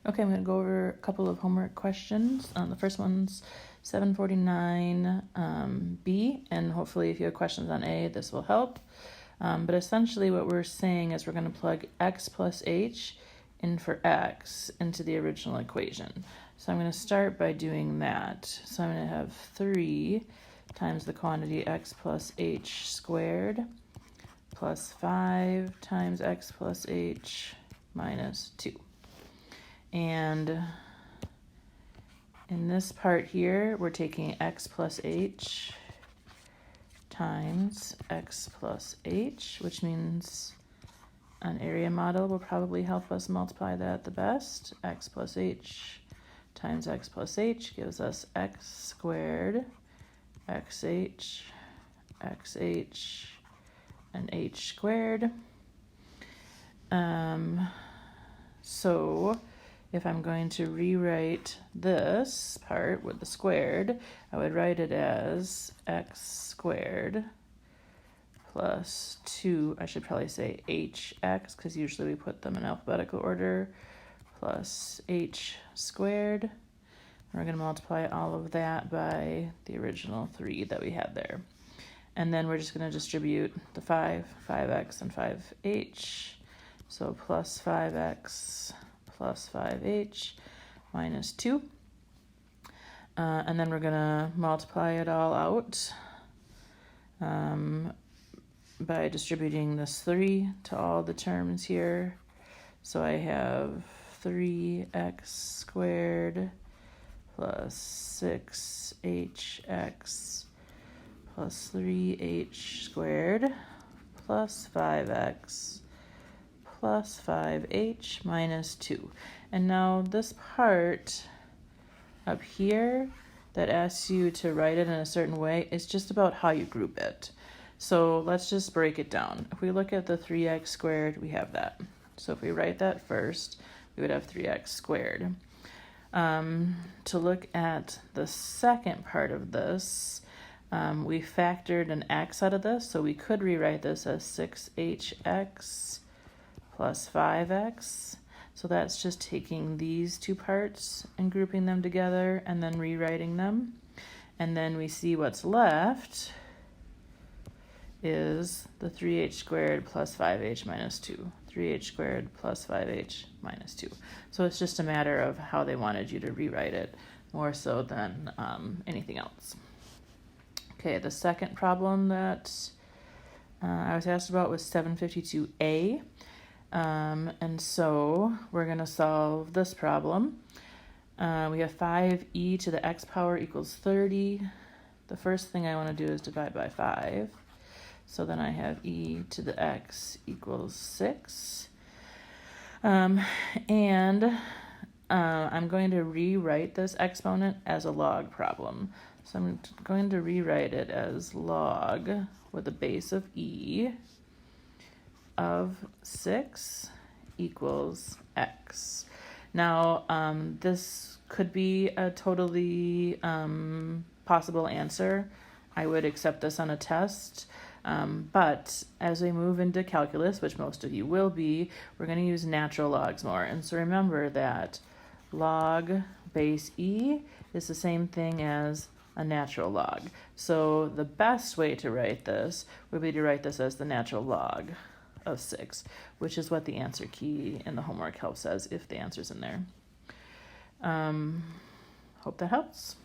Okay, I'm going to go over a couple of homework questions. The first one's 749 B, and hopefully if you have questions on A, this will help. But essentially what we're saying is we're going to plug x plus h in for x into the original equation. So I'm going to start by doing that. So I'm going to have 3 times the quantity x plus h squared plus 5 times x plus h minus 2. And in this part here, we're taking x plus h times x plus h, which means an area model will probably help us multiply that the best. X plus h times x plus h gives us x squared, xh, xh, and h squared. So if I'm going to rewrite this part with the squared, I would write it as x squared plus 2, I should probably say hx, because usually we put them in alphabetical order, plus h squared. We're going to multiply all of that by the original 3 that we had there. And then we're just going to distribute the 5x, and 5h. So plus 5x plus 5h minus 2. And then we're going to multiply it all out by distributing this 3 to all the terms here. So I have 3x squared plus 6hx plus 3h squared plus 5x plus 5h minus 2. And now this part up here that asks you to write it in a certain way is just about how you group it. So let's just break it down. If we look at the 3x squared, we have that. So if we write that first, we would have 3x squared. To look at the second part of this, we factored an x out of this, so we could rewrite this as 6hx plus 5x. So that's just taking these two parts and grouping them together and then rewriting them. And then we see what's left is the 3h squared plus 5h minus 2. 3h squared plus 5h minus 2. So it's just a matter of how they wanted you to rewrite it, more so than anything else. Okay, the second problem that I was asked about was 752A. And so we're going to solve this problem. We have 5e to the x power equals 30. The first thing I want to do is divide by 5. So then I have e to the x equals 6. I'm going to rewrite this exponent as a log problem. So I'm going to rewrite it as log with a base of e of 6 equals x. Now, this could be a totally possible answer. I would accept this on a test. But as we move into calculus, which most of you will be, we're going to use natural logs more. And so remember that log base e is the same thing as a natural log. So the best way to write this would be to write this as the natural log of 6, which is what the answer key in the homework help says if the answer's in there. Hope that helps.